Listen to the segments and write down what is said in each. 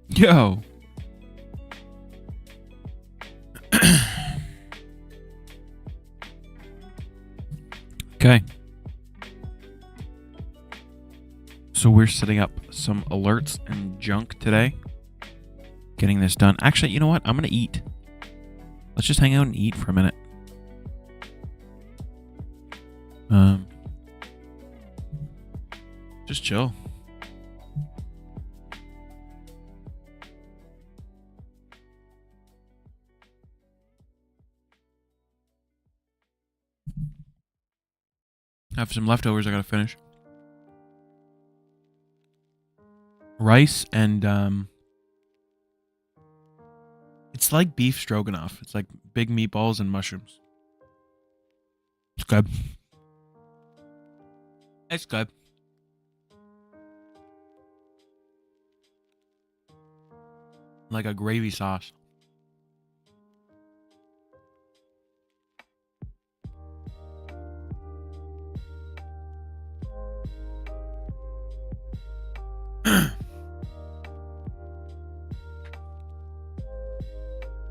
Yo. Okay. So we're setting up some alerts and junk today. Getting this done. Actually, you know what? I'm going to eat. Let's just hang out and eat for a minute. Just chill. I have some leftovers I gotta finish. Rice and it's like beef stroganoff. It's like big meatballs and mushrooms. It's good. It's good. Like a gravy sauce.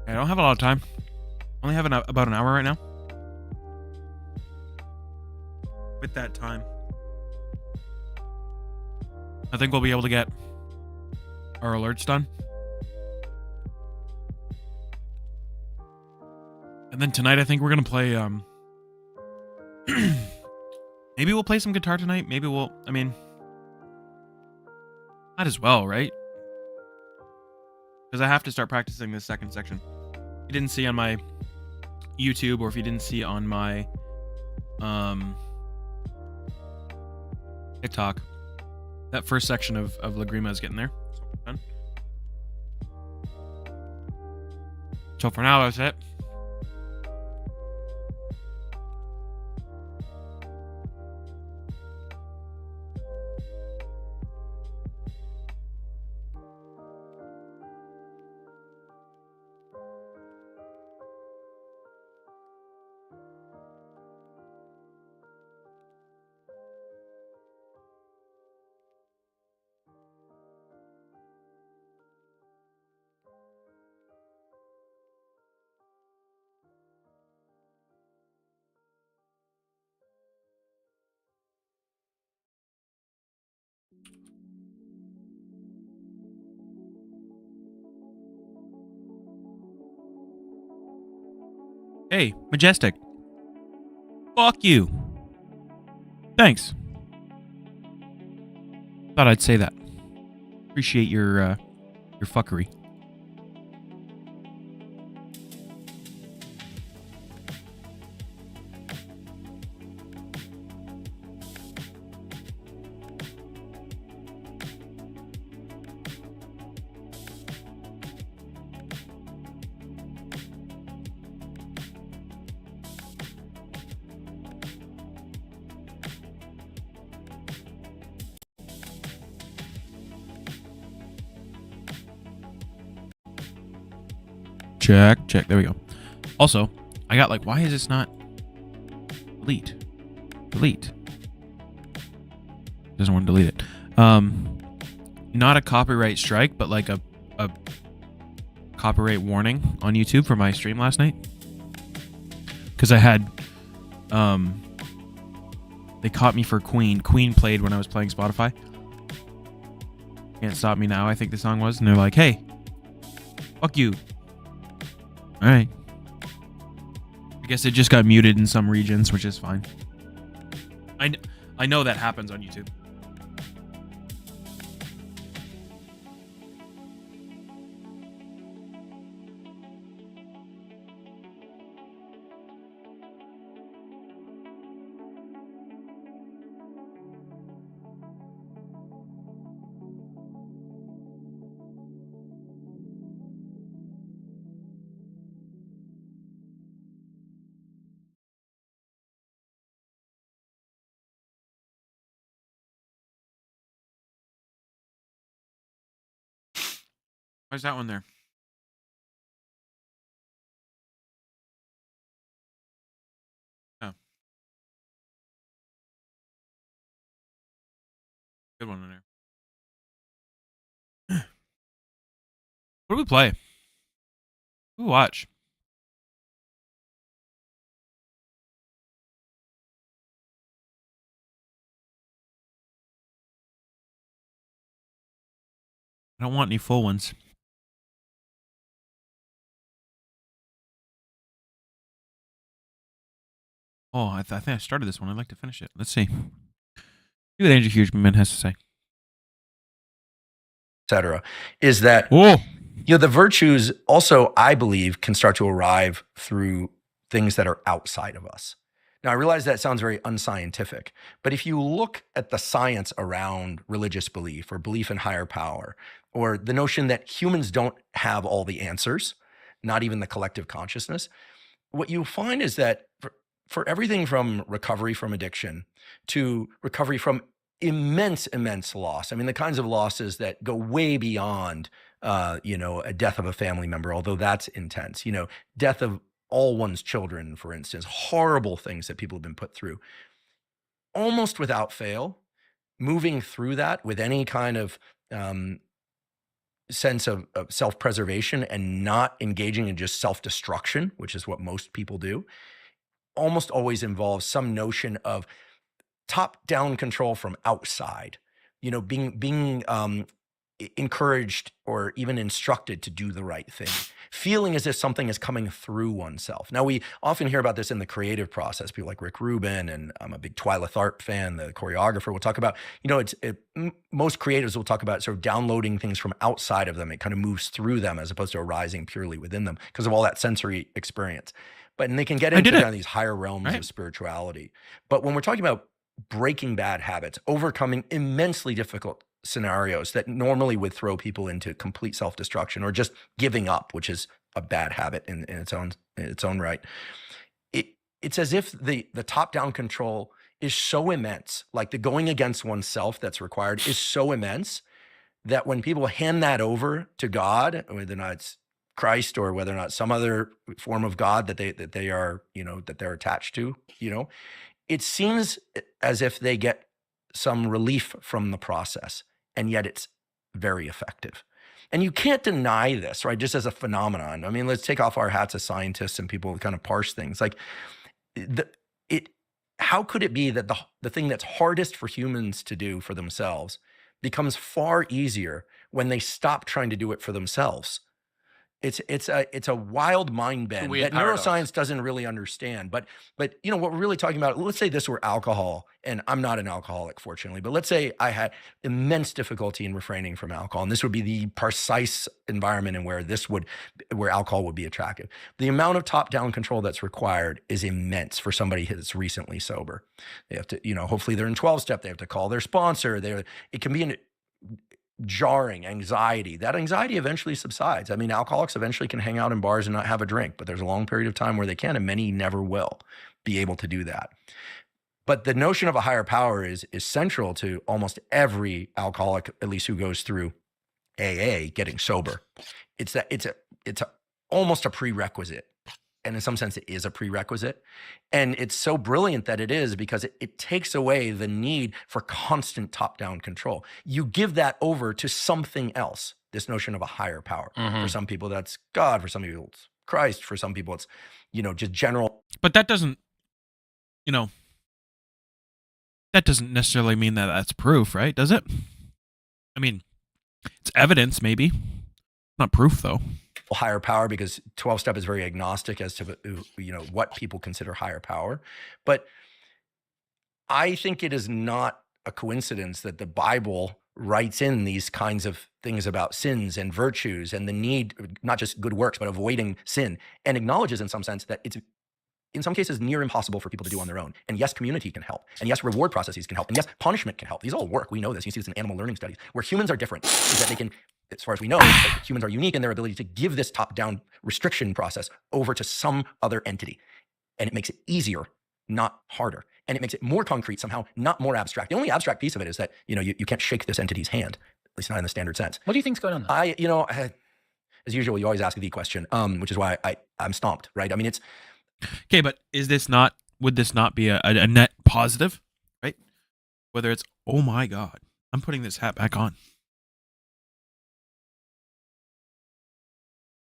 I don't have a lot of time. I only have about an hour right now. With that time, I think we'll be able to get our alerts done. And then tonight, I think we're going to play, maybe we'll play some guitar tonight. Maybe we'll, might as well, right? Because I have to start practicing this second section. If you didn't see on my YouTube, or if you didn't see on my TikTok, that first section of Lagrima is getting there. So for now, that's it. Hey, Majestic. Fuck you. Thanks. Thought I'd say that. Appreciate your fuckery. Check. There we go. Also, I got like, why is this not delete? Doesn't want to delete it. Not a copyright strike, but like a copyright warning on YouTube for my stream last night. Because I had, they caught me for Queen. Queen played when I was playing Spotify. Can't Stop Me Now, I think the song was. And they're like, hey, fuck you. All right. I guess it just got muted in some regions, which is fine. I know that happens on YouTube. Why's that one there? Oh. Good one in there. What do we play? What do we watch? I don't want any full ones. Oh, I think I started this one. I'd like to finish it. Let's see. See what Andrew Hugeman has to say. Etc. Is that the virtues also, I believe, can start to arrive through things that are outside of us. Now, I realize that sounds very unscientific, but if you look at the science around religious belief or belief in higher power, or the notion that humans don't have all the answers, not even the collective consciousness, what you find is that for everything from recovery from addiction to recovery from immense loss, I mean, the kinds of losses that go way beyond, a death of a family member, although that's intense, death of all one's children, for instance, horrible things that people have been put through, almost without fail, moving through that with any kind of sense of self-preservation and not engaging in just self-destruction, which is what most people do, almost always involves some notion of top-down control from outside, being encouraged or even instructed to do the right thing, feeling as if something is coming through oneself. Now, we often hear about this in the creative process. People like Rick Rubin, and I'm a big Twyla Tharp fan, the choreographer, will talk about, most creatives will talk about sort of downloading things from outside of them. It kind of moves through them as opposed to arising purely within them because of all that sensory experience. And they can get into kind of these higher realms of spirituality. But when we're talking about breaking bad habits, overcoming immensely difficult scenarios that normally would throw people into complete self-destruction or just giving up, which is a bad habit in its own right. It's as if the top-down control is so immense, like the going against oneself that's required is so immense that when people hand that over to God, whether or not it's Christ or whether or not some other form of God that they are, that they're attached to, it seems as if they get some relief from the process, and yet it's very effective. And you can't deny this, right? Just as a phenomenon. I mean, let's take off our hats as scientists and people kind of parse things. Like, how could it be that the thing that's hardest for humans to do for themselves becomes far easier when they stop trying to do it for themselves? It's a wild mind bend that neuroscience doesn't really understand. But what we're really talking about, let's say this were alcohol, and I'm not an alcoholic, fortunately, but let's say I had immense difficulty in refraining from alcohol, and this would be the precise environment in where alcohol would be attractive. The amount of top-down control that's required is immense for somebody that's recently sober. They have to, hopefully they're in 12-step, they have to call their sponsor. It can be an jarring anxiety. That anxiety eventually subsides. I mean, alcoholics eventually can hang out in bars and not have a drink, but there's a long period of time where they can, and many never will be able to do that. But the notion of a higher power is central to almost every alcoholic, at least who goes through AA, getting sober. It's almost a prerequisite. And in some sense, it is a prerequisite. And it's so brilliant that it is, because it takes away the need for constant top-down control. You give that over to something else, this notion of a higher power. For some people, that's God. For some people, it's Christ. For some people, it's, just general. But that doesn't, that doesn't necessarily mean that that's proof, right? Does it? I mean, it's evidence, maybe. Not proof, though. Higher power, because 12-step is very agnostic as to what people consider higher power. But I think it is not a coincidence that the Bible writes in these kinds of things about sins and virtues and the need, not just good works, but avoiding sin, and acknowledges in some sense that it's in some cases near impossible for people to do on their own. And yes, community can help. And yes, reward processes can help. And yes, punishment can help. These all work. We know this. You see this in animal learning studies. Where humans are different is that they can, as far as we know, that humans are unique in their ability to give this top-down restriction process over to some other entity. And it makes it easier, not harder. And it makes it more concrete somehow, not more abstract. The only abstract piece of it is that, you can't shake this entity's hand, at least not in the standard sense. What do you think's going on there? As usual, you always ask the question, which is why I'm stumped, right? I mean, it's... Okay, but would this not be a net positive, right? Whether it's, oh my God, I'm putting this hat back on.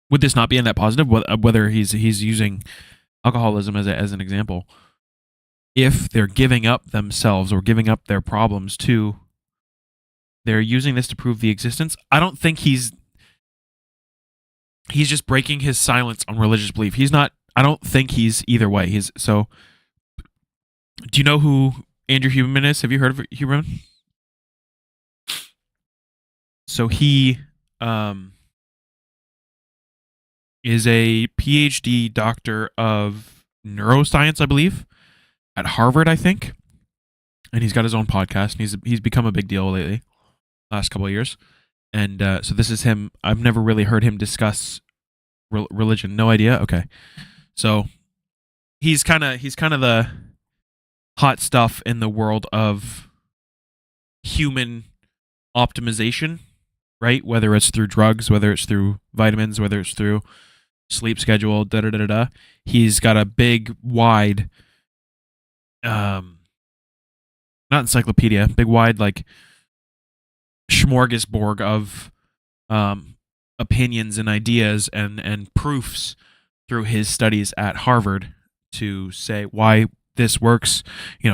Would this not be a net positive? Whether he's using alcoholism as an example, if they're giving up themselves or giving up their problems they're using this to prove the existence. I don't think he's just breaking his silence on religious belief. I don't think he's either way. Do you know who Andrew Huberman is? Have you heard of Huberman? So he is a PhD doctor of neuroscience, I believe, at Harvard, I think. And he's got his own podcast, and he's become a big deal lately, last couple of years. And so this is him. I've never really heard him discuss religion. No idea. Okay. So he's kind of the hot stuff in the world of human optimization, right? Whether it's through drugs, whether it's through vitamins, whether it's through sleep schedule, He's got a big, wide, not encyclopedia, big, wide, like smorgasbord of opinions and ideas and proofs through his studies at Harvard to say why this works.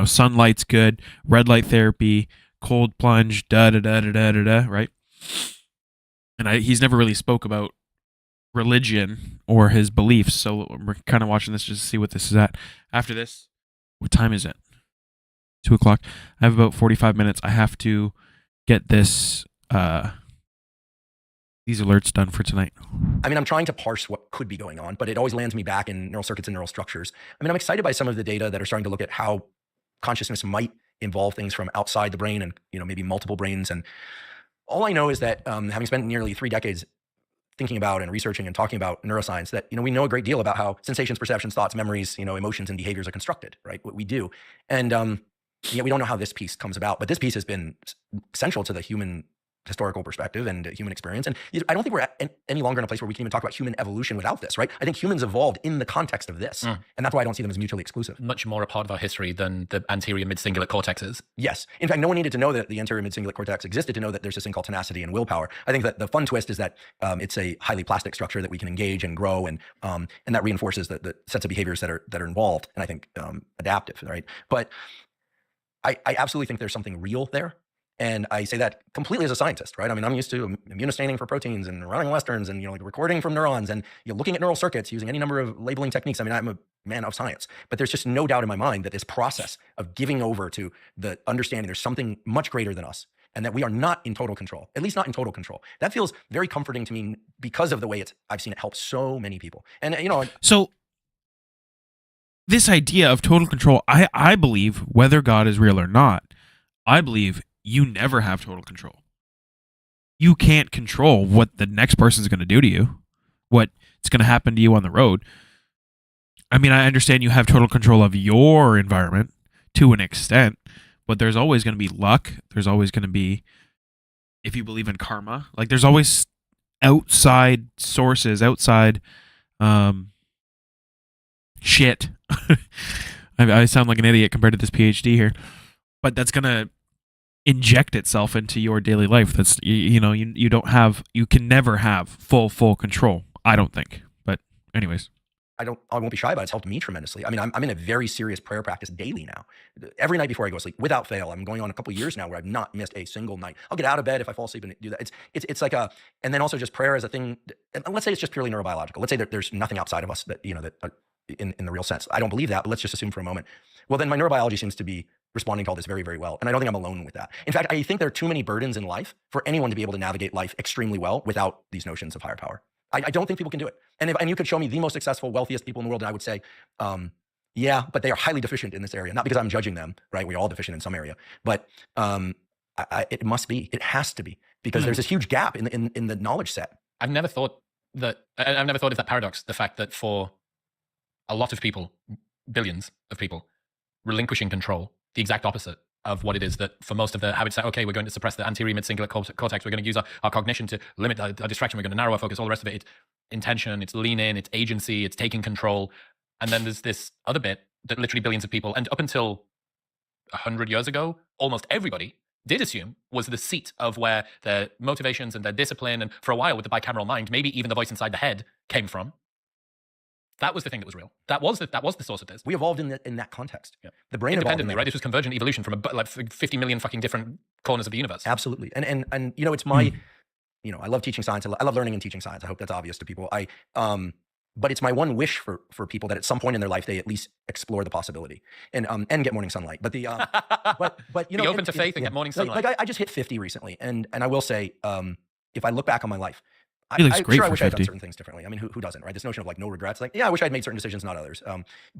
Sunlight's good, red light therapy, cold plunge, right? And he's never really spoke about religion or his beliefs, so we're kind of watching this just to see what this is at. After this, what time is it? 2:00. I have about 45 minutes. I have to get this these alerts done for tonight. I mean, I'm trying to parse what could be going on, but it always lands me back in neural circuits and neural structures. I mean, I'm excited by some of the data that are starting to look at how consciousness might involve things from outside the brain and, maybe multiple brains. And all I know is that having spent nearly 3 decades thinking about and researching and talking about neuroscience, that, we know a great deal about how sensations, perceptions, thoughts, memories, emotions, and behaviors are constructed, right? What we do. And yet we don't know how this piece comes about, but this piece has been central to the human historical perspective and human experience. And I don't think we're any longer in a place where we can even talk about human evolution without this, right? I think humans evolved in the context of this. And that's why I don't see them as mutually exclusive. Much more a part of our history than the anterior mid-cingulate cortex is. Yes. In fact, no one needed to know that the anterior mid-cingulate cortex existed to know that there's this thing called tenacity and willpower. I think that the fun twist is that it's a highly plastic structure that we can engage and grow, and that reinforces the sets of behaviors that are involved, and I think adaptive, right? But I absolutely think there's something real there. And I say that completely as a scientist, right? I mean, I'm used to immunostaining for proteins and running Westerns and, recording from neurons and looking at neural circuits using any number of labeling techniques. I mean, I'm a man of science, but there's just no doubt in my mind that this process of giving over to the understanding there's something much greater than us and that we are not in total control, at least not in total control. That feels very comforting to me because of the way I've seen it help so many people. And, So this idea of total control, I believe, whether God is real or not, I believe you never have total control. You can't control what the next person's going to do to you, what's going to happen to you on the road. I mean, I understand you have total control of your environment to an extent, but there's always going to be luck. There's always going to be, if you believe in karma, like there's always outside sources, outside shit. I sound like an idiot compared to this PhD here, but that's gonna inject itself into your daily life. That's you know you don't have, you can never have full control. I don't think. But anyways. I won't be shy about it. It's helped me tremendously. I mean, I'm in a very serious prayer practice daily now. Every night before I go to sleep, without fail. I'm going on a couple of years now where I've not missed a single night. I'll get out of bed if I fall asleep and do that. It's like and then also just prayer as a thing. And let's say it's just purely neurobiological. Let's say that there's nothing outside of us that, in the real sense. I don't believe that, but let's just assume for a moment. Well, then my neurobiology seems to be responding to all this very, very well. And I don't think I'm alone with that. In fact, I think there are too many burdens in life for anyone to be able to navigate life extremely well without these notions of higher power. I don't think people can do it. And you could show me the most successful, wealthiest people in the world, and I would say, yeah, but they are highly deficient in this area. Not because I'm judging them, right? We're all deficient in some area, but it must be. It has to be, because there's this huge gap in the knowledge set. I've never thought of that paradox. The fact that for a lot of people, billions of people, relinquishing control, the exact opposite of what it is that for most of the habits say, okay, we're going to suppress the anterior mid-cingulate cortex, we're going to use our cognition to limit our distraction, we're going to narrow our focus, all the rest of it. It's intention, it's lean in, it's agency, it's taking control. And then there's this other bit that literally billions of people, and up until 100 years ago, almost everybody did assume was the seat of where their motivations and their discipline, and for a while with the bicameral mind, maybe even the voice inside the head came from. That was the thing that was real. That was the source of this. We evolved in that context. Yeah. The brain independently, right? This was convergent evolution from like 50 million fucking different corners of the universe. Absolutely. And it's my, I love teaching science. I love learning and teaching science. I hope that's obvious to people. But it's my one wish for people that at some point in their life they at least explore the possibility and get morning sunlight. But be open to faith and get morning sunlight. Like I just hit 50 recently, and I will say, if I look back on my life, I wish I had done certain things differently. I mean, who doesn't, right? This notion of like no regrets. Like, yeah, I wish I'd made certain decisions, not others.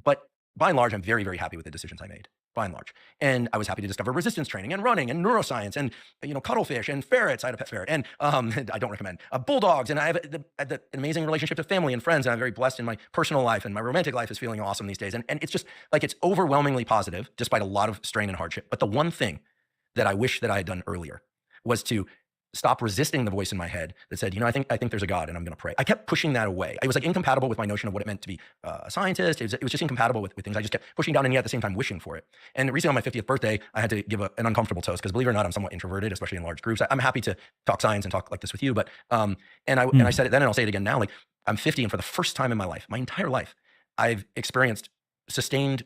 But by and large, I'm very, very happy with the decisions I made, by and large. And I was happy to discover resistance training and running and neuroscience and, cuttlefish and ferrets. I had a pet ferret, and I don't recommend bulldogs. And I have an amazing relationship to family and friends. And I'm very blessed in my personal life, and my romantic life is feeling awesome these days. And it's just like, it's overwhelmingly positive, despite a lot of strain and hardship. But the one thing that I wish that I had done earlier was to stop resisting the voice in my head that said, I think there's a God and I'm going to pray. I kept pushing that away. It was like incompatible with my notion of what it meant to be a scientist. It was just incompatible with things. I just kept pushing down, and yet at the same time wishing for it. And recently on my 50th birthday, I had to give an uncomfortable toast, because believe it or not, I'm somewhat introverted, especially in large groups. I'm happy to talk science and talk like this with you, but and I said it then, and I'll say it again now. Like, I'm 50, and for the first time in my life, my entire life, I've experienced sustained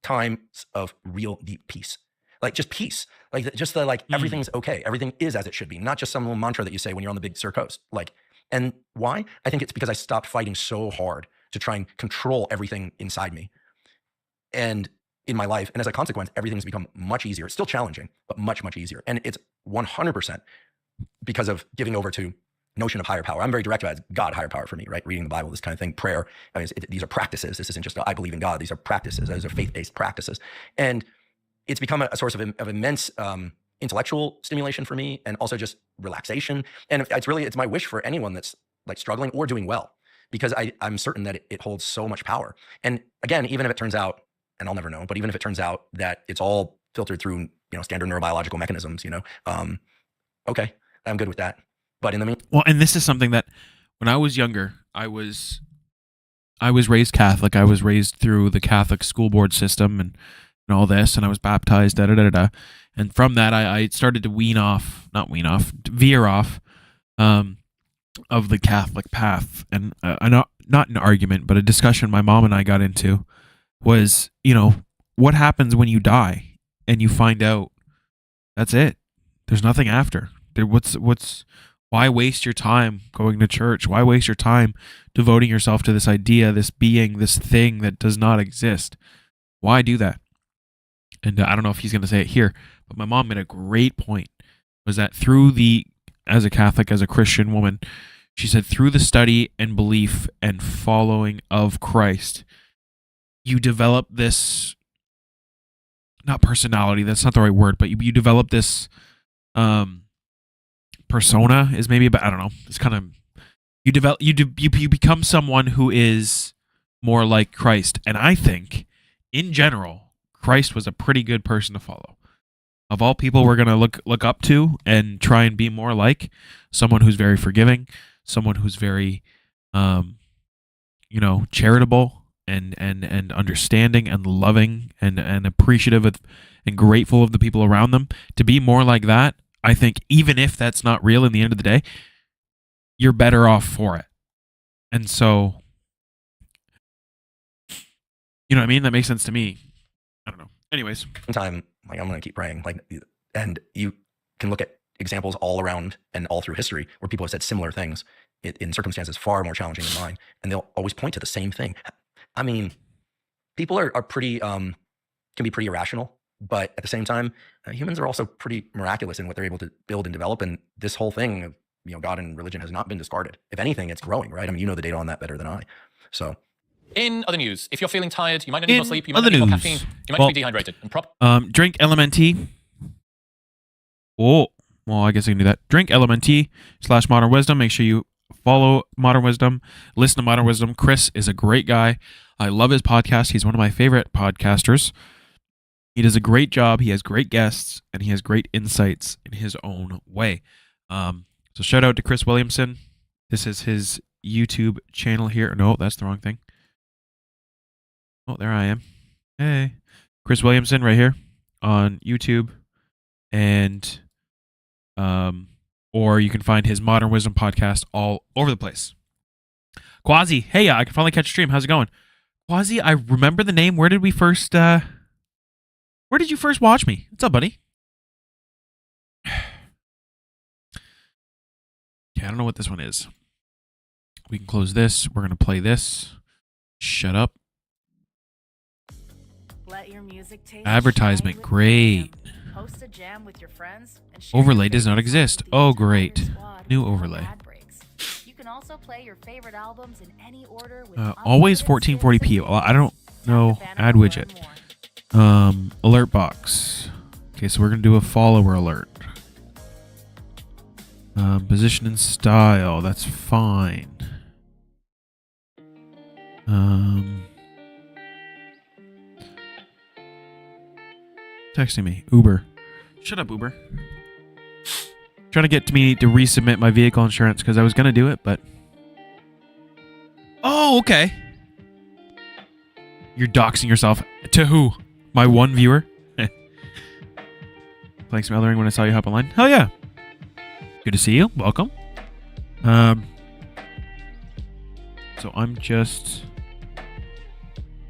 times of real deep peace. Like just peace, like just the everything's okay, everything is as it should be, not just some little mantra that you say when you're on the Big Sur coast. And why? I think it's because I stopped fighting so hard to try and control everything inside me and in my life, and as a consequence, everything's become much easier. It's still challenging, but much, much easier. And it's 100% because of giving over to notion of higher power. I'm very direct about it. It's God, higher power for me, right? Reading the Bible, this kind of thing, prayer. I mean, these are practices. This isn't just I believe in God. These are practices. These are faith-based practices, and it's become a source of immense intellectual stimulation for me, and also just relaxation. And it's my wish for anyone that's like struggling or doing well, because I'm certain that it holds so much power. And again, even if it turns out, and I'll never know, but even if it turns out that it's all filtered through standard neurobiological mechanisms, okay, I'm good with that. But in the meantime, well, and this is something that when I was younger, I was raised Catholic. I was raised through the Catholic school board system and all this, and I was baptized, and from that I started to veer off of the Catholic path. And not an argument, but a discussion my mom and I got into was, what happens when you die and you find out that's it, there's nothing after. Why waste your time going to church? Why waste your time devoting yourself to this idea, this being, this thing that does not exist? Why do that? And I don't know if he's going to say it here, but my mom made a great point, was that as a Catholic, as a Christian woman, she said, through the study and belief and following of Christ, you develop this, not personality, that's not the right word, but you develop this persona is maybe, but I don't know. It's kind of, you become someone who is more like Christ. And I think, in general, Christ was a pretty good person to follow. Of all people we're going to look up to and try and be more like, someone who's very forgiving, someone who's very charitable and understanding and loving and appreciative of, and grateful of the people around them, to be more like that, I think even if that's not real in the end of the day, you're better off for it. And so, you know what I mean? That makes sense to me. I don't know. Anyways. Time, like, I'm going to keep praying. Like, and you can look at examples all around and all through history where people have said similar things in circumstances far more challenging than mine. And they'll always point to the same thing. I mean, people are pretty, can be pretty irrational, but at the same time, humans are also pretty miraculous in what they're able to build and develop. And this whole thing of, God and religion has not been discarded. If anything, it's growing, right? I mean, you know the data on that better than I. So, in other news, if you're feeling tired, you might not need more sleep, you might other not need more news. caffeine, you might just be dehydrated. And drink LMNT. Oh, well, I guess I can do that. Drink LMNT/Modern Wisdom. Make sure you follow Modern Wisdom. Listen to Modern Wisdom. Chris is a great guy. I love his podcast. He's one of my favorite podcasters. He does a great job. He has great guests, and he has great insights in his own way. So shout out to Chris Williamson. This is his YouTube channel here. No, that's the wrong thing. Oh, there I am. Hey. Chris Williamson right here on YouTube. And or you can find his Modern Wisdom podcast all over the place. Quasi, hey, I can finally catch a stream. How's it going? Quasi, I remember the name. Where did you first watch me? What's up, buddy? Okay, I don't know what this one is. We can close this. We're going to play this. Shut up. Let your music taste Advertisement, shine with great. Premium. Host a jam with your friends and share Overlay your does not favorite exist. songs with the Oh, entire great. squad New with no overlay. ad breaks. You can also play your favorite albums in any order with Always unlimited 1440p. skips and Well, I don't features. know. Tap the Ad banner to widget. learn more. Alert box. Okay, so we're going to do a follower alert. Position and style. That's fine. Texting me. Uber. Shut up, Uber. Trying to get me to resubmit my vehicle insurance because I was going to do it, but... Oh, okay. You're doxing yourself. To who? My one viewer? Playing some Elden Ring when I saw you hop online. Hell yeah. Good to see you. Welcome. So I'm just...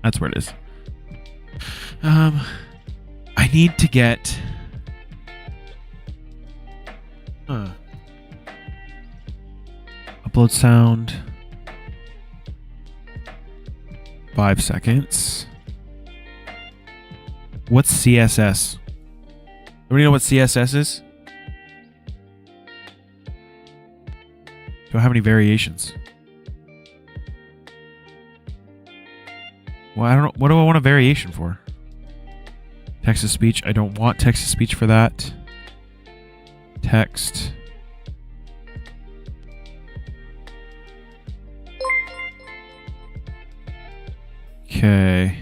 That's where it is. I need to get... Upload sound. 5 seconds. What's CSS? Everybody know what CSS is? Do I have any variations? Well, I don't know. What do I want a variation for? Text to speech. I don't want text to speech for that. Text. Okay.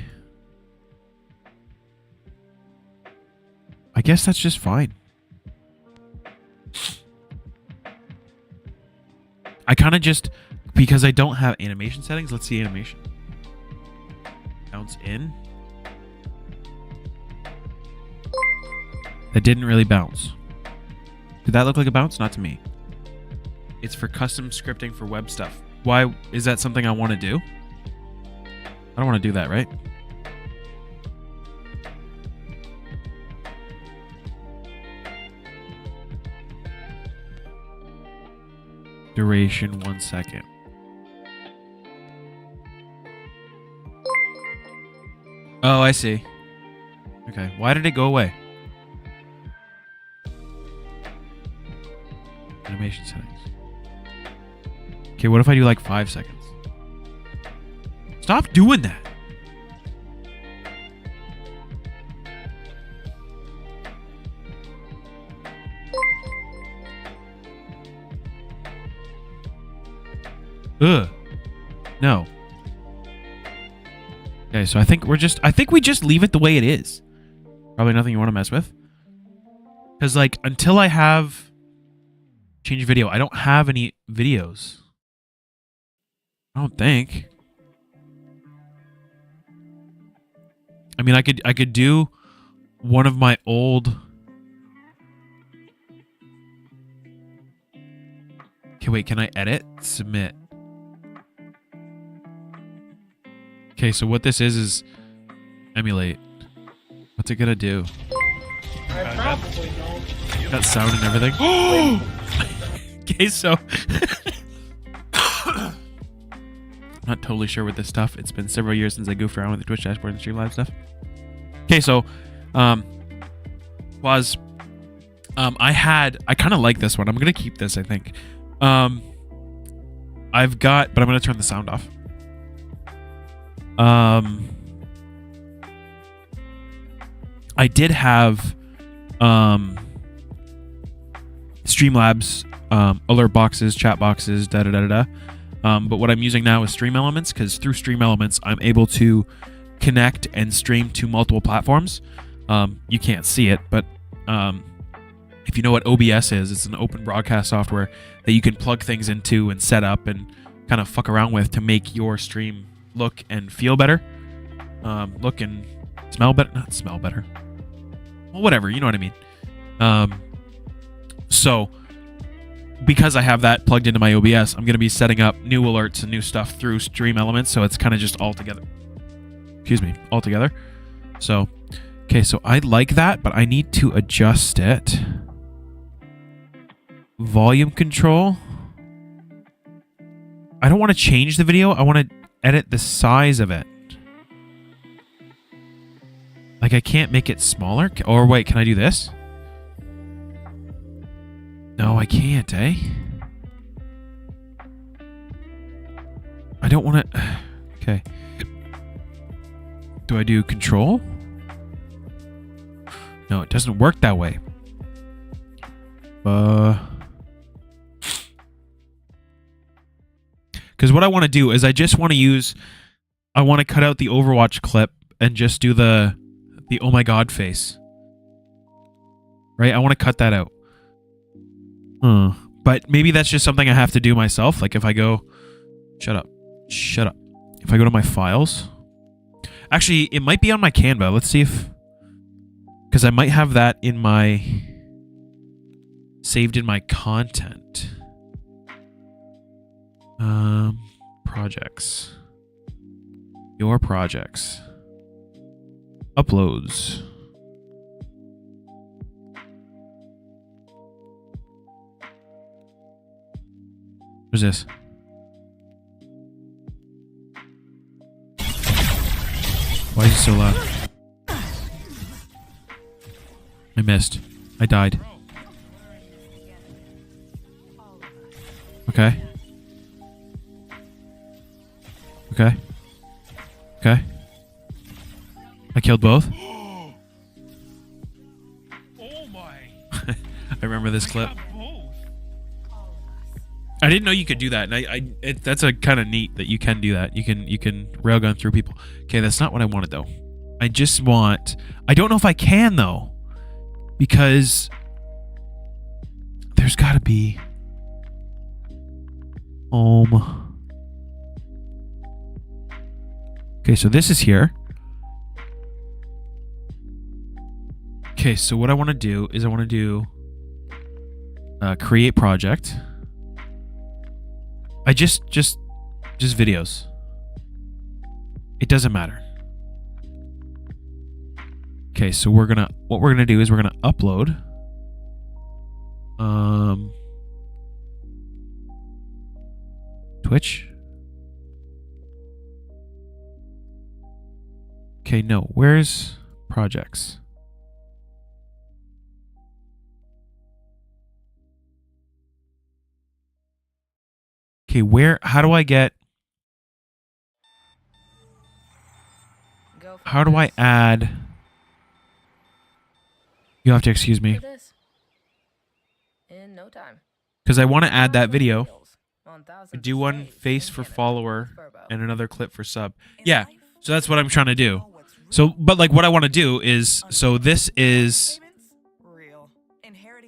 I guess that's just fine. I kind of just, because I don't have animation settings, let's see animation. Bounce in. That didn't really bounce. Did that look like a bounce? Not to me. It's for custom scripting for web stuff. Why is that something I want to do? I don't want to do that, right? Duration 1 second. Oh, I see. Okay, why did it go away? Animation settings. Okay, what if I do like 5 seconds? Stop doing that. Ugh. No. Okay, so I think we just leave it the way it is. Probably nothing you want to mess with. Because, like, until I have change video, I don't have any videos. I don't think. I mean, I could do one of my old. Okay, wait, can I edit? Submit. Okay, so what this is emulate. What's it gonna do? I probably know. That sound and everything. Okay, so I'm not totally sure with this stuff. It's been several years since I goofed around with the Twitch dashboard and Streamlabs stuff. Okay, so was I kind of like this one. I'm gonna keep this, I think. I've got, but I'm gonna turn the sound off. I did have Streamlabs alert boxes, chat boxes, da da da da. But what I'm using now is Stream Elements, because through Stream Elements I'm able to connect and stream to multiple platforms. You can't see it, but if you know what OBS is, it's an open broadcast software that you can plug things into and set up and kind of fuck around with to make your stream look and feel better. Look and smell better. Not smell better. Well, whatever. You know what I mean. So because I have that plugged into my OBS, I'm going to be setting up new alerts and new stuff through Stream Elements. So it's kind of just all together. Excuse me. All together. So, okay. So I like that, but I need to adjust it. Volume control. I don't want to change the video. I want to edit the size of it. Like, I can't make it smaller. Or wait, can I do this? No, I can't, eh? I don't want to... Okay. Do I do control? No, it doesn't work that way. Because what I want to do is I just want to use... I want to cut out the Overwatch clip and just do the oh my god face. Right? I want to cut that out. But maybe that's just something I have to do myself. Like if I go... Shut up. Shut up. If I go to my files... Actually, it might be on my Canva. Let's see if... Because I might have that in my... Saved in my content. Projects. Your projects. Uploads. What's this? Why is it so loud? I missed. I died. Okay. Okay. Okay. I killed both. Oh my! I remember this clip. Got both. I didn't know you could do that, and that's a kind of neat that you can do that. You can railgun through people. Okay, that's not what I wanted though. I just want. I don't know if I can though, because there's got to be. Okay, so this is here. Okay, so what I want to do is I want to do create project. I just videos. It doesn't matter. Okay, so what we're gonna do is we're gonna upload. Twitch. Okay, no. Where's projects? Okay, how do I get... How do I add... You have to excuse me. In no time. Because I want to add that video. Do one face for follower and another clip for sub. Yeah, so that's what I'm trying to do. So, but like what I want to do is... So this is...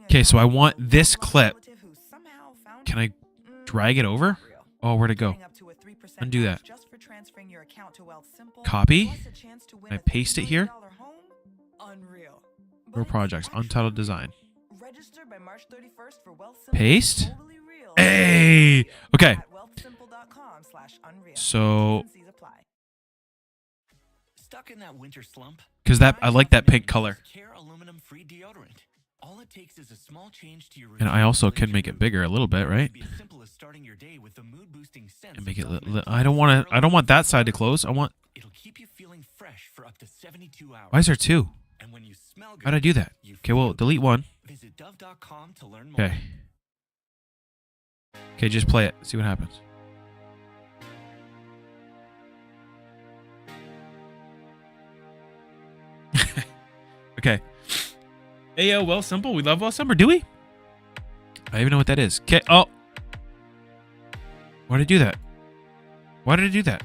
Okay, so I want this clip. Can I drag it over? Oh, where'd it go? Undo that. transferring your account to Wealthsimple, Copy. plus a chance to win I a paste it here. $3 million home? Unreal. But Pro it's projects, actually untitled real. design. Register by March 31st for Wealthsimple. Paste. Totally real. Hey. Okay. At wealthsimple.com/unreal. So, T's and C's apply. Stuck in that winter slump? because I like that pink color, Care aluminum free deodorant. All it takes is a small change to your and I also can make it bigger a little bit, right? Be as simple as starting your day with the mood-boosting scents And of make it. Dove I don't want to. I don't want that side to close. I want. It'll keep you feeling fresh for up to 72 hours. Why is there two? And when you smell good, How'd I do that? you Okay, well, feel delete one. good. Visit dove.com to learn more. Okay. Okay, just play it. See what happens. Okay. Hey, yo, Wealthsimple. We love Wealthsimple, do we? I don't even know what that is. Okay. Oh. Why did I do that? Why did I do that?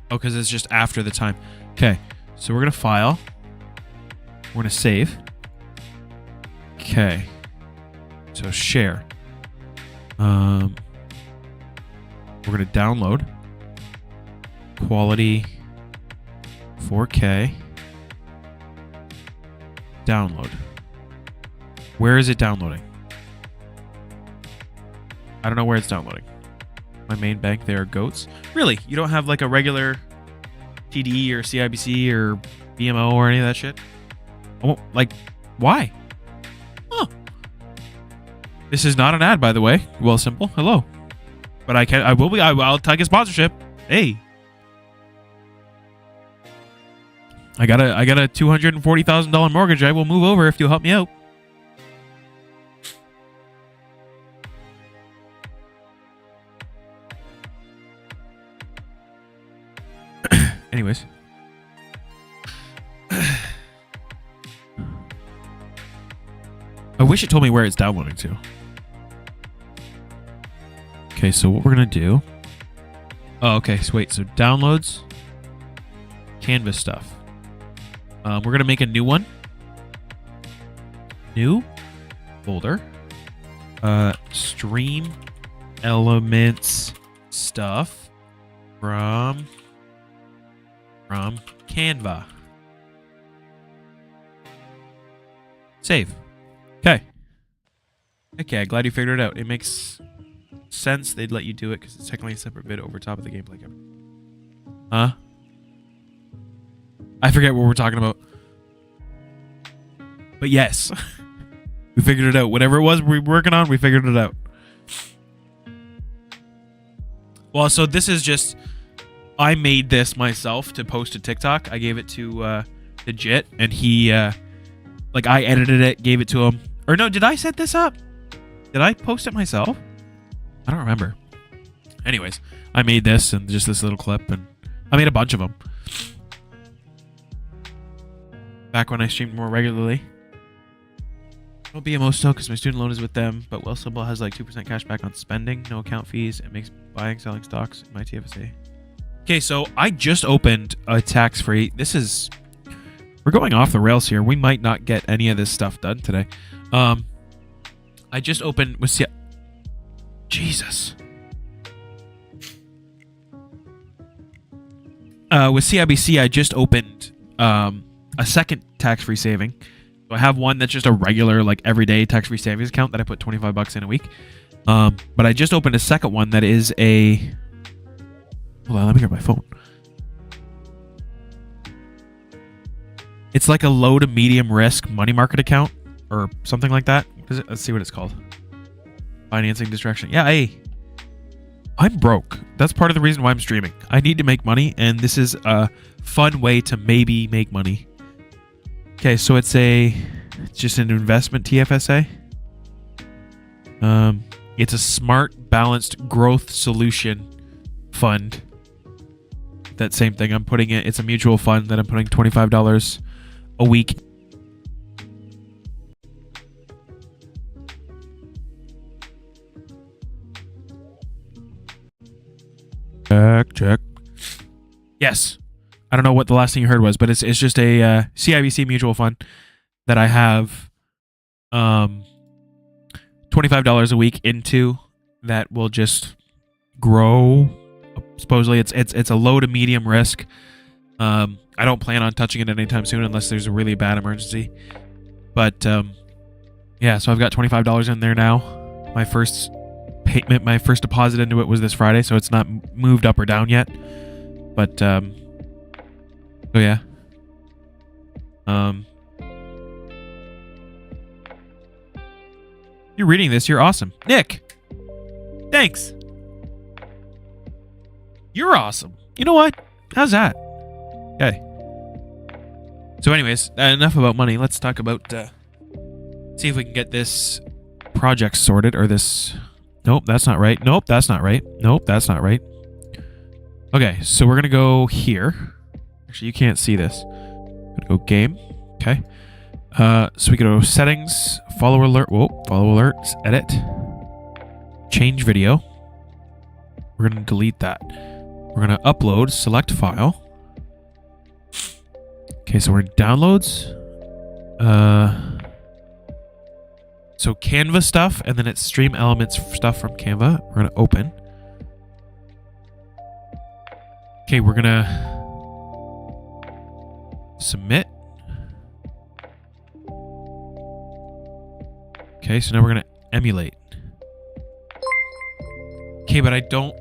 Oh, because it's just after the time. Okay. So we're going to file. We're going to save. Okay. So share. We're going to download. Quality 4K. Download. Where is it downloading? I don't know where it's downloading. My main bank there are goats. Really? You don't have like a regular TD or CIBC or BMO or any of that shit? Oh, like, why? Huh. This is not an ad, by the way. Wealthsimple. Hello. But I'll take a sponsorship. Hey. I got a $240,000 mortgage. I will move over if you'll help me out. Anyways. I wish it told me where it's downloading to. Okay, so what we're going to do... Oh, okay. So wait. So downloads. Canvas stuff. We're going to make a new one. New. Folder. Stream elements stuff from Canva. Save. Okay. Okay, glad you figured it out. It makes sense they'd let you do it because it's technically a separate bit over top of the gameplay cover. Huh? I forget what we're talking about. But yes. We figured it out. Whatever it was we were working on, we figured it out. Well, so this is just... I made this myself to post to TikTok. I gave it to Jit, and he... like, I edited it, gave it to him. Or no, did I set this up? Did I post it myself? I don't remember. Anyways, I made this and just this little clip, and I made a bunch of them. Back when I streamed more regularly. No BMO still because my student loan is with them, but Wealthsimple has like 2% cash back on spending, no account fees. It makes buying, selling stocks in my TFSA. Okay, so I just opened a tax-free. This is... We're going off the rails here. We might not get any of this stuff done today. I just opened with Jesus. With CIBC, I just opened a second tax-free saving. So I have one that's just a regular, like, everyday tax-free savings account that I put $25 in a week. But I just opened a second one that is a... Hold on, let me grab my phone. It's like a low to medium risk money market account or something like that. What is it? Let's see what it's called. Financing distraction. Yeah, hey. I'm broke. That's part of the reason why I'm streaming. I need to make money, and this is a fun way to maybe make money. Okay, so it's just an investment TFSA. It's a smart, balanced growth solution fund. That same thing. I'm putting it. It's a mutual fund that I'm putting $25 a week. Check. Yes. I don't know what the last thing you heard was, but it's just a CIBC mutual fund that I have $25 a week into that will just grow supposedly it's a low to medium risk. I don't plan on touching it anytime soon unless there's a really bad emergency. But yeah, so I've got $25 in there now. My first payment, my first deposit into it was this Friday, so it's not moved up or down yet. But so yeah. You're reading this, you're awesome. Nick, thanks. You're awesome. You know what? How's that? Okay. So anyways, enough about money. Let's talk about, see if we can get this project sorted, or this... Nope, that's not right. Nope, that's not right. Nope, that's not right. Okay, so we're going to go here. Actually, you can't see this. Going to go game. Okay. So we go to settings, follow alert. Whoa, follow alerts, edit. Change video. We're going to delete that. We're going to upload, select file. Okay, so we're in downloads. So Canva stuff, and then it's stream elements stuff from Canva. We're going to open. Okay, we're going to submit. Okay, so now we're going to emulate. Okay, but I don't...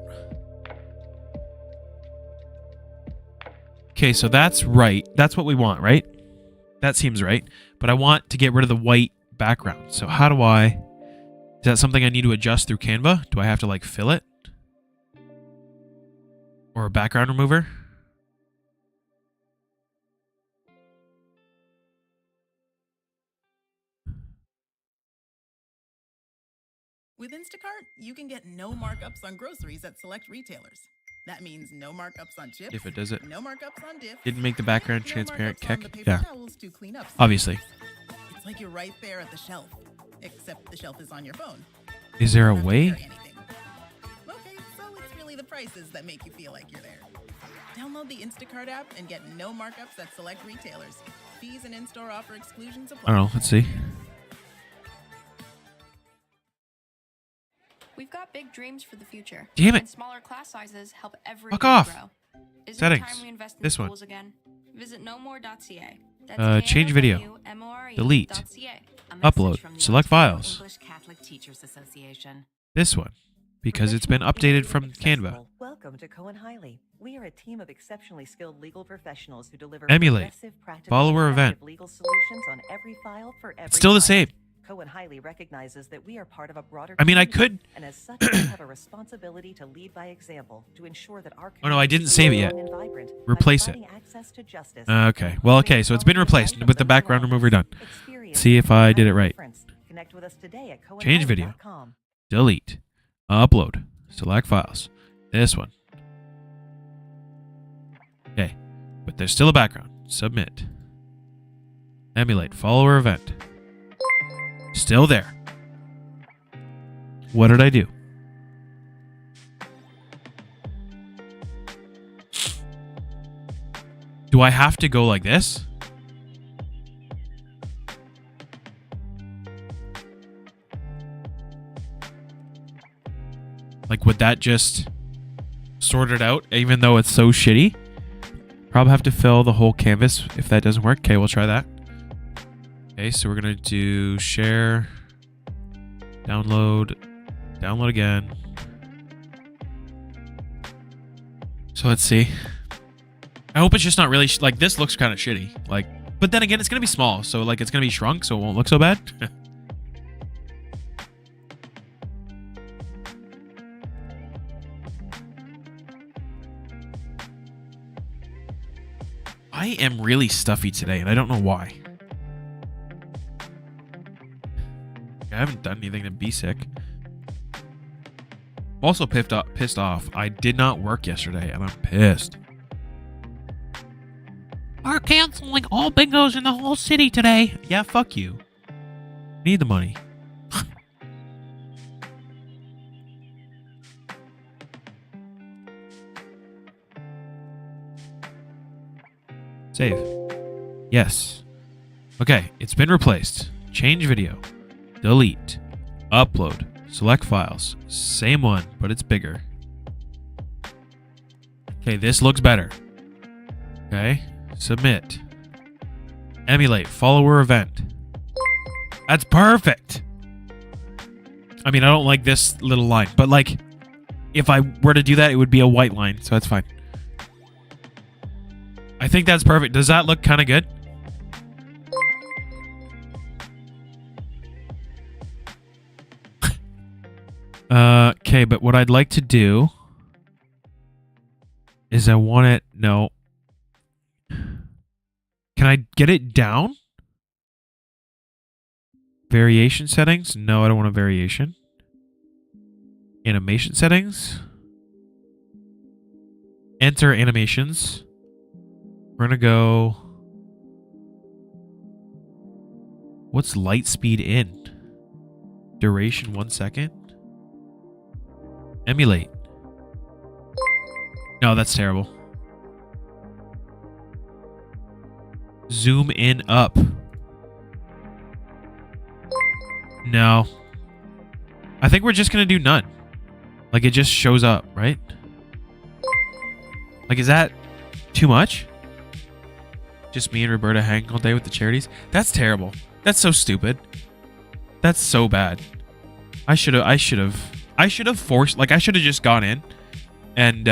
Okay, so that's right. That's what we want, right? That seems right. But I want to get rid of the white background. So how do I... Is that something I need to adjust through Canva? Do I have to, like, fill it? Or a background remover? With Instacart, you can get no markups on groceries at select retailers. That means no markups on chips. If it does it. No markups on dips. Didn't make the background no transparent. markups on the Keck. paper Yeah. towels to clean up Obviously. snacks. It's like you're right there at the shelf, except the shelf is on your phone. Is there a You don't have to way? carry anything. Okay, so it's really the prices that make you feel like you're there. Download the Instacart app and get no markups at select retailers. Fees and in-store offer exclusions apply. I don't know. Let's see. We've got big dreams for the future. Damn it. And smaller class sizes help everyone Fuck off. grow. Is Settings. it time we invest in This one. schools again? Visit nomore.ca. That's Change video. KNOWMORE.ca. Delete. A message Upload. from the Select Ontario files. English Catholic Teachers Association. This one. Because it's been updated from Canva. Welcome to Cohen Hiley. We are a team of exceptionally skilled legal professionals who deliver Emulate. progressive, practical, Follower and event. effective legal solutions on every file for every It's still the same. client. Cohen Hiley recognizes that we are part of a broader I mean, I community, could- and as such, we have a responsibility to lead by example to ensure that our Oh, no, I didn't community save it is yet. strong and vibrant by Replace it. providing access to justice. Okay. Well, okay. So it's been replaced with the background remover done. Experience See if I did it right. difference. Connect with us today at Change video. cohenhiley.com. Delete. Upload. Select files. This one. Okay. But there's still a background. Submit. Emulate. Follower event. Still there. What did I do? Do I have to go like this? Like, would that just sort it out, even though it's so shitty? Probably have to fill the whole canvas if that doesn't work. Okay, we'll try that. Okay, so we're going to do share, download, download again. So let's see. I hope it's just not really, like, this looks kind of shitty. Like, but then again, it's going to be small, so, like, it's going to be shrunk, so it won't look so bad. I am really stuffy today, and I don't know why. I haven't done anything to be sick. I'm also pissed off. I did not work yesterday, and I'm pissed. We're canceling all bingos in the whole city today. Yeah, fuck you. Need the money. Save. Yes. Okay, it's been replaced. Change video. Delete. Upload. Select files. Same one, but it's bigger. Okay, this looks better. Okay, submit. Emulate follower event. That's perfect. I mean, I don't like this little line, but like, if I were to do that, it would be a white line, so that's fine. I think that's perfect. Does that look kind of good? Okay, but what I'd like to do is I want it... No. Can I get it down? Variation settings? No, I don't want a variation. Animation settings. Enter animations. We're going to go... What's light speed in? Duration 1 second? Emulate. No, that's terrible. Zoom in up. No. I think we're just going to do none. Like, it just shows up, right? Like, is that too much? Just me and Roberta hanging all day with the charities? That's terrible. That's so stupid. That's so bad. I should have forced, like, I should have just gone in and,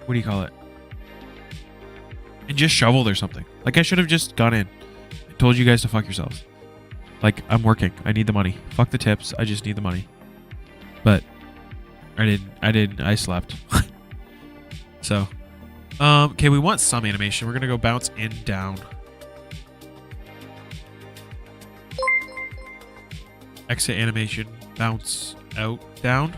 what do you call it? And just shoveled or something. Like, I should have just gone in and told you guys to fuck yourselves. Like, I'm working. I need the money. Fuck the tips. I just need the money. But I didn't. I slept. So, okay, we want some animation. We're going to go bounce in, down. Exit animation, bounce out, down.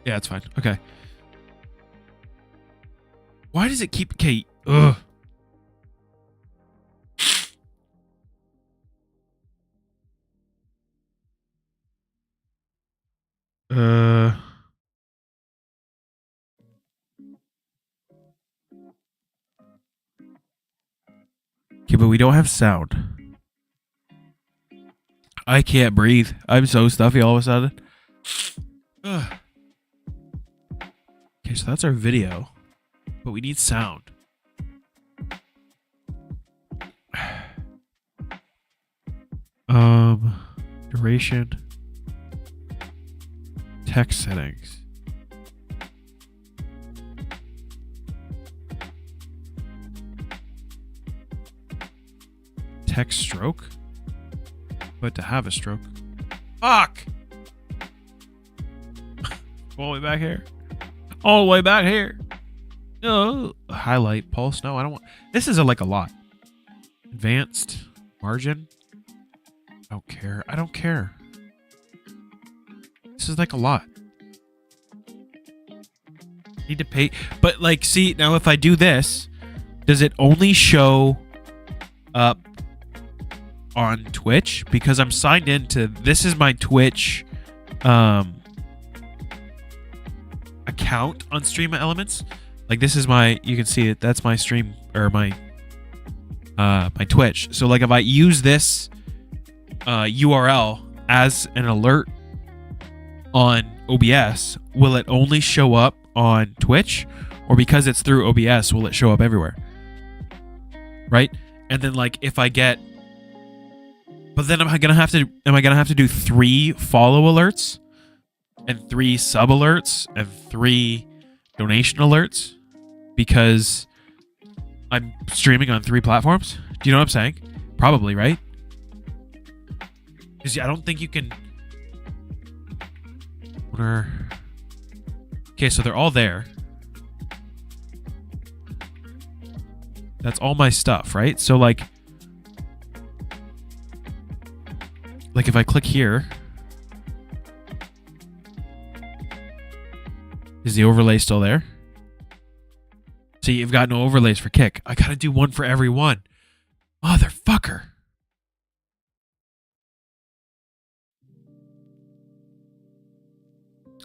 Yeah, it's fine. Okay. Why does it keep... Okay, ugh. Okay, but we don't have sound. I can't breathe. I'm so stuffy all of a sudden. Ugh. Okay, so that's our video. But we need sound. Duration. Text settings. Text stroke? But to have a stroke. Fuck! All the way back here. All the way back here. No. Highlight, pulse. No, I don't want... This is like a lot. Advanced. Margin. I don't care. I don't care. This is like a lot. Need to pay... But like, see, now if I do this, does it only show up on Twitch? Because I'm signed into... This is my Twitch account on Stream Elements. Like, this is my... You can see it. That's my stream... Or my... my Twitch. So, like, if I use this URL as an alert on OBS, will it only show up on Twitch? Or because it's through OBS, will it show up everywhere? Right? And then, like, if I get... But then am I gonna have to do 3 follow alerts? And 3 sub alerts? And 3 donation alerts? Because I'm streaming on 3 platforms? Do you know what I'm saying? Probably, right? Because I don't think you can... Okay, so they're all there. That's all my stuff, right? So, like if I click here, is the overlay still there? See, you've got no overlays for Kick. I gotta do one for every one. Motherfucker.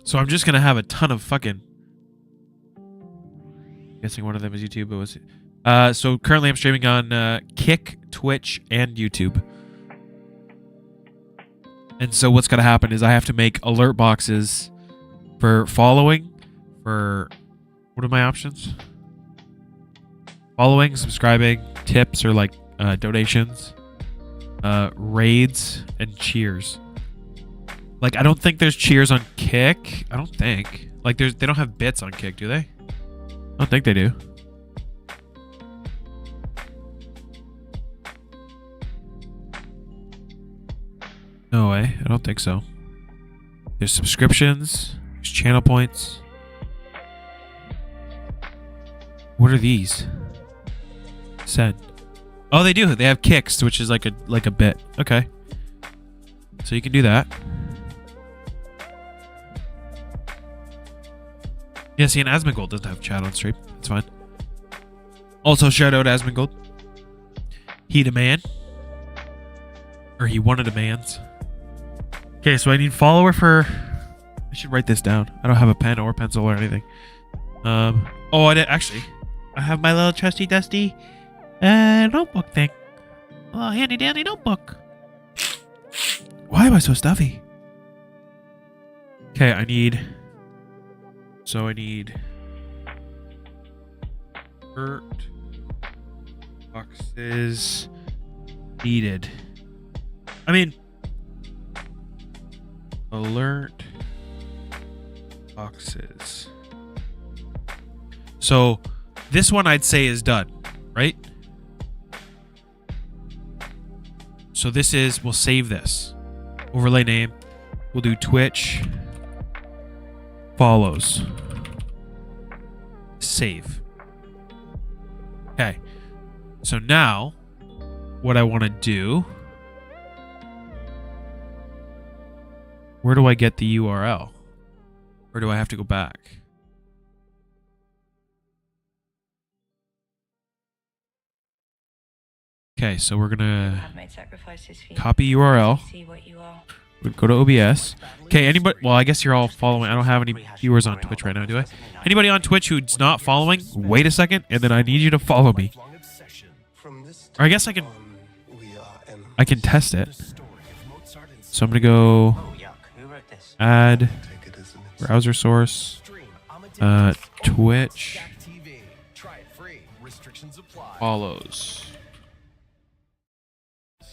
So I'm just gonna have a ton of fucking. Guessing one of them is YouTube. But was so currently I'm streaming on Kick, Twitch, and YouTube. And so what's gonna happen is I have to make alert boxes for following, for what are my options? Following, subscribing, tips or like donations, raids, and cheers. Like I don't think there's cheers on Kick. I don't think. Like they don't have bits on Kick, do they? I don't think they do. No way. I don't think so. There's subscriptions. There's channel points. What are these? Send. Oh, they do. They have kicks, which is like a bit. Okay. So you can do that. Yeah, see, and Asmongold doesn't have chat on stream. That's fine. Also, shout out Asmongold. He the man. Or he one of the mans. Okay, so I need follower for... I should write this down. I don't have a pen or pencil or anything. Oh, I did actually. I have my little trusty dusty notebook thing. A little handy dandy notebook. Why am I so stuffy? Okay, I need... So I need... Alert boxes needed. I mean... Alert boxes. So this one I'd say is done, right? So this is, we'll save this. Overlay name. We'll do Twitch follows. Save. Okay. So now what I want to do, where do I get the URL? Or do I have to go back? Okay, so we're gonna copy URL. We'll go to OBS. Okay, anybody? Well, I guess you're all following. I don't have any viewers on Twitch right now, do I? Anybody on Twitch who's not following? Wait a second, and then I need you to follow me. Or I guess I can test it. So I'm gonna go add browser source, Twitch follows.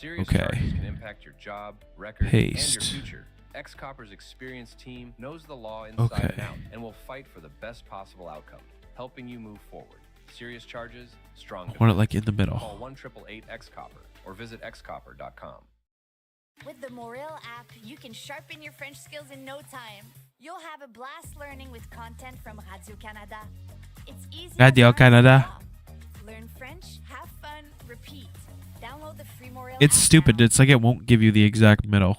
Okay. Can impact your job, record, Paste. and your future. X-Copper's experienced team knows the law inside and out and will fight for the best possible outcome, helping you move forward. Serious charges, strong. I want it like in the middle. Call 1-888-X-Copper or visit xcopper.com. With the Morel app, you can sharpen your French skills in no time. You'll have a blast learning with content from Radio-Canada. It's easy. Radio-Canada. Learn French, have fun, repeat. Download the free Morel It's app stupid. now. It's like it won't give you the exact middle.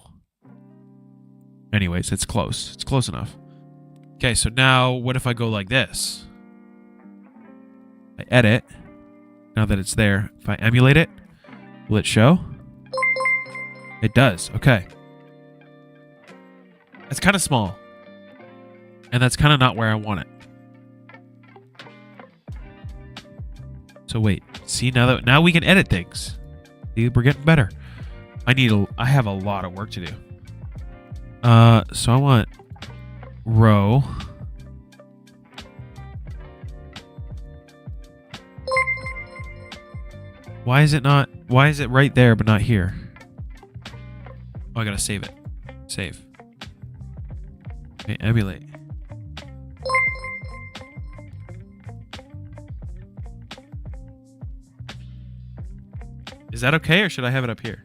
Anyways, it's close. It's close enough. Okay, so now what if I go like this? I edit. Now that it's there, if I emulate it, will it show? It does. Okay. It's kind of small. And that's kind of not where I want it. So wait. See, now we can edit things. See, we're getting better. I have a lot of work to do. So I want row. Why is it right there but not here? Oh, I gotta save it. Save. Okay, emulate. Is that okay, or should I have it up here?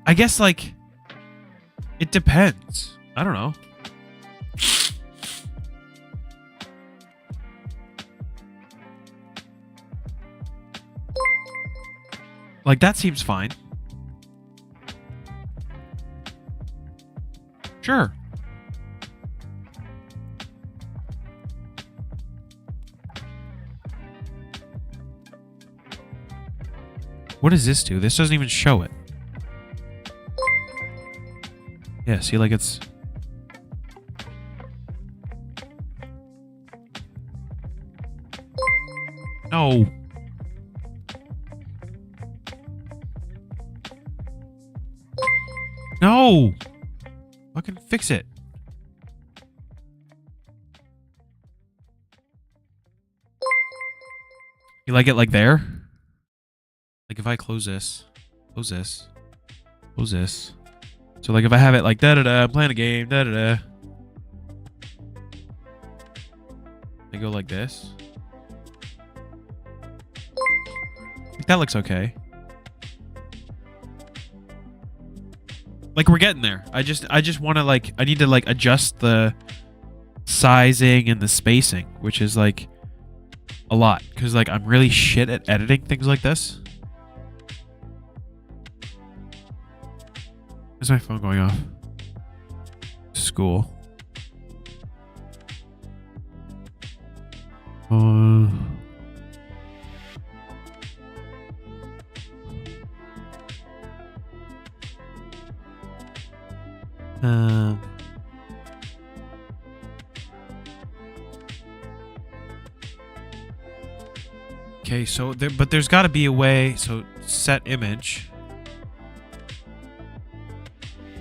I guess, like, it depends. I don't know. Like, that seems fine. Sure. What does this do? This doesn't even show it. Yeah, see, like it's... No. No. Fucking fix it. You like it like there? Like if I close this, close this, close this. So like if I have it like da-da-da, I'm playing a game, da-da-da. I go like this. That looks okay. Like we're getting there. I just want to like, I need to like adjust the sizing and the spacing, which is like a lot. Cause like I'm really shit at editing things like this. Where's my phone going off? School. Okay, so but there's got to be a way. So set image.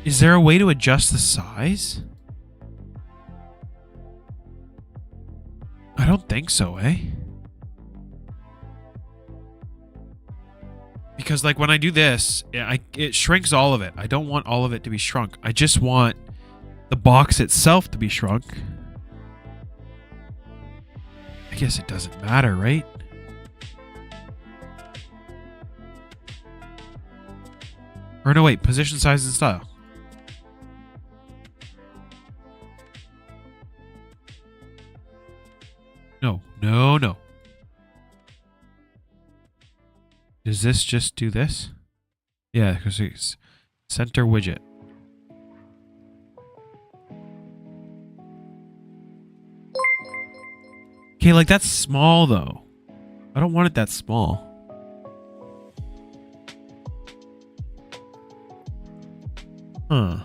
Is there a way to adjust the size? I don't think so, eh? Because like when I do this, it shrinks all of it. I don't want all of it to be shrunk. I just want the box itself to be shrunk. I guess it doesn't matter, right? Or no, wait, position, size, and style. No. Does this just do this? Yeah, because it's center widget. Okay, like that's small though. I don't want it that small. Huh.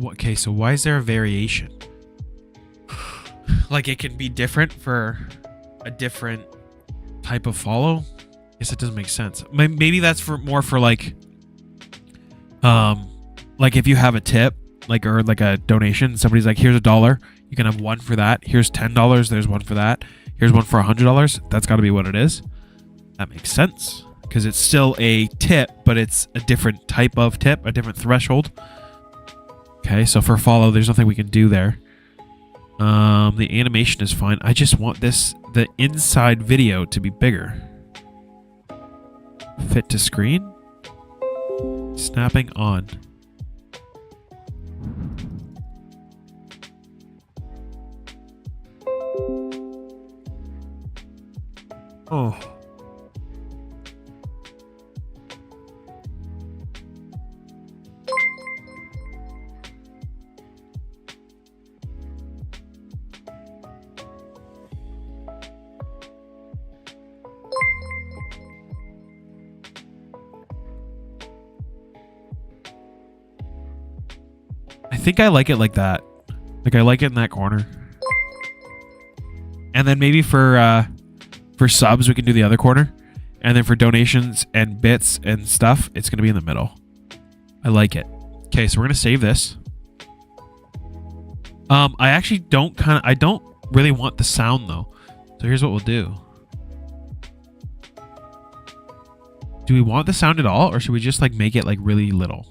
Okay, so why is there a variation? Like it can be different for a different type of follow? Guess it doesn't make sense. Maybe that's for more for like if you have a tip, like or like a donation, somebody's like, here's $1, you can have one for that. Here's $10, there's one for that. Here's one for $100. That's got to be what it is. That makes sense because it's still a tip, but it's a different type of tip, a different threshold. Okay, so for follow, there's nothing we can do there. The animation is fine. I just want the inside video to be bigger. Fit to screen. Snapping on. Oh. I think I like it like that. Like I like it in that corner. And then maybe for subs we can do the other corner. And then for donations and bits and stuff, it's going to be in the middle. I like it. Okay, so we're going to save this. I actually I don't really want the sound though. So here's what we'll do. Do we want the sound at all, or should we just like make it like really little?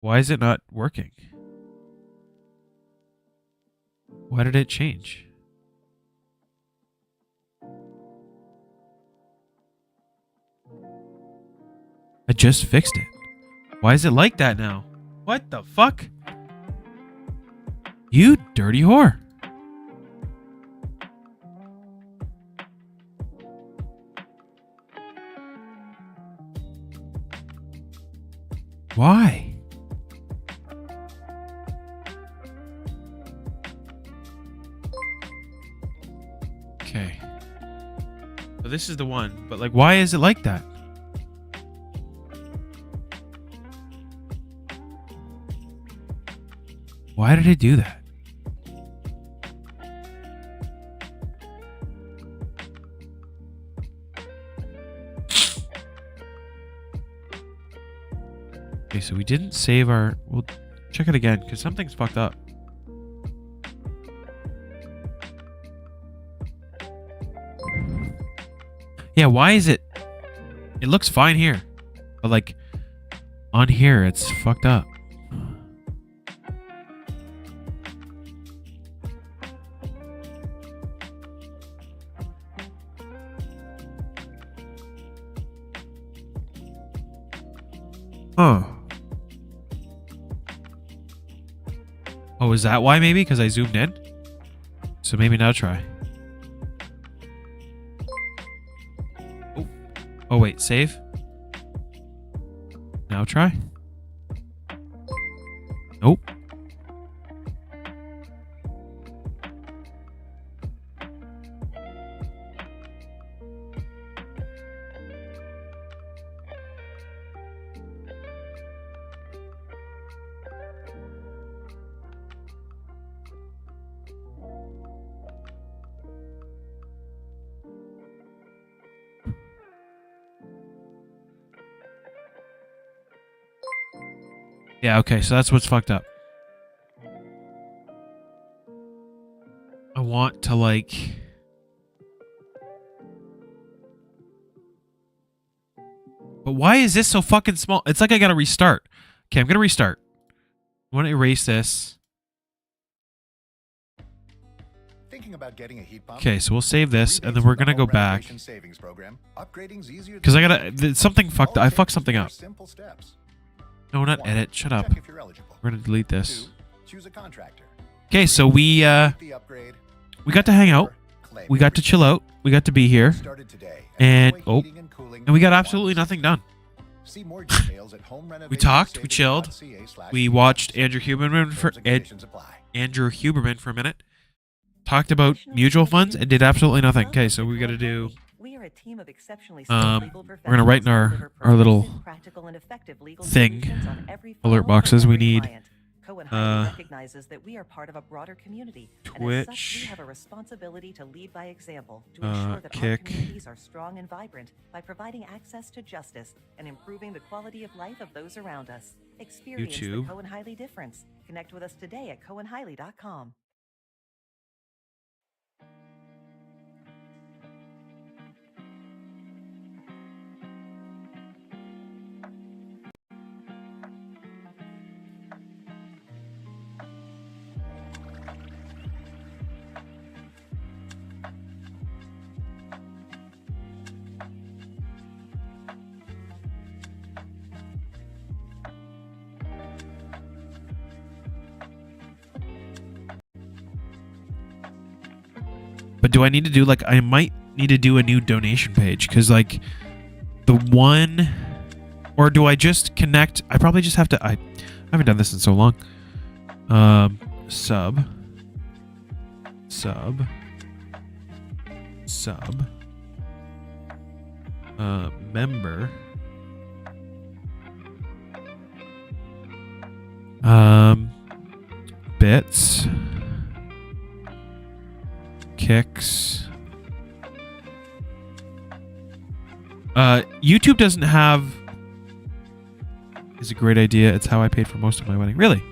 Why is it not working? Why did it change? I just fixed it. Why is it like that now? What the fuck? You dirty whore. Why? Okay. So this is the one, but like, why is it like that? Why did it do that? Okay, so we didn't save our... We'll check it again, because something's fucked up. Yeah, why is it... It looks fine here. But, like, on here, it's fucked up. Huh. Oh, is that why maybe? Because I zoomed in? So maybe now try. Oh. Oh, wait. Save. Now try. Nope. Yeah, okay, so that's what's fucked up. I want to, like... But why is this so fucking small? It's like I gotta restart. Okay, I'm gonna restart. I want to erase this. Thinking about getting a heat pump? Okay, so we'll save this, and then we're gonna go back. Because I gotta... Something fucked up. I fucked something up. No, not edit. Shut up. We're gonna delete this. Okay, so we got to hang out. We got to chill out. We got to be here. And we got absolutely nothing done. We talked. We chilled. We watched Andrew Huberman for a minute. Talked about mutual funds and did absolutely nothing. Okay, so we got to do. We're gonna write in our little thing alert boxes. We need recognizes that we are part of a broader community, and as such, we Twitch, have a responsibility to lead by example to ensure that our Kick. communities are strong and vibrant by providing access to justice and improving the quality of life of those around us. Experience YouTube. the Cohen Hiley difference. Connect with us today at cohenhiley.com. But do I need to do like I might need to do a new donation page because like the one, or do I just connect? I probably just have to. I haven't done this in so long. Sub. Member. Bits. Kicks. YouTube doesn't have is a great idea. It's how I paid for most of my wedding. Really?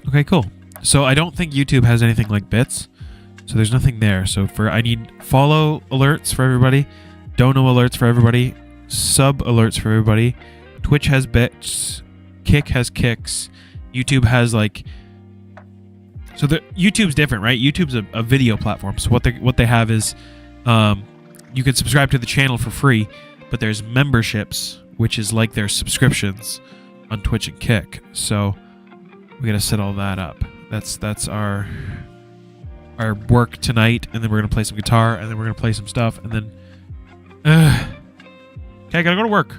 Okay, cool. So I don't think YouTube has anything like bits. So there's nothing there. So I need follow alerts for everybody, dono alerts for everybody, sub alerts for everybody. Twitch has bits, Kick has kicks, YouTube has like. So YouTube's different, right? YouTube's a video platform. So what they have is, you can subscribe to the channel for free, but there's memberships, which is like their subscriptions, on Twitch and Kick. So we got to set all that up. That's our work tonight, and then we're gonna play some guitar, and then we're gonna play some stuff, and then okay, I gotta go to work.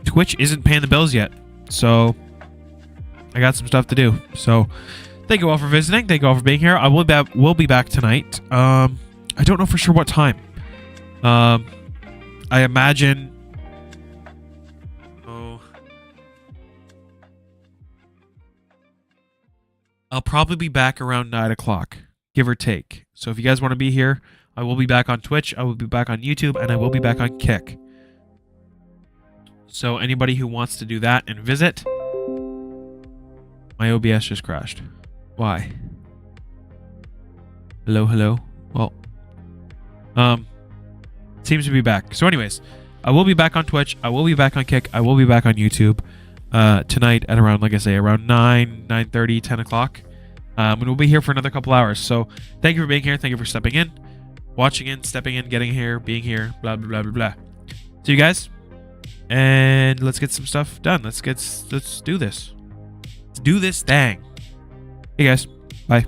Twitch isn't paying the bills yet, so I got some stuff to do. So thank you all for visiting. Thank you all for being here. I will be back tonight. I don't know for sure what time. I imagine. I'll probably be back around 9 o'clock, give or take. So if you guys want to be here, I will be back on Twitch, I will be back on YouTube, and I will be back on Kick. So anybody who wants to do that and visit, my OBS just crashed. Why? Hello? Well, seems to be back. So anyways, I will be back on Twitch, I will be back on Kick, I will be back on YouTube. Tonight at around, like I say, around 9:30, 10 o'clock. And we'll be here for another couple hours. So thank you for being here. Thank you for stepping in, watching in, stepping in, getting here, being here, blah, blah, blah, blah, blah. See you guys. And let's get some stuff done. Let's do this. Let's do this thing. Hey guys. Bye.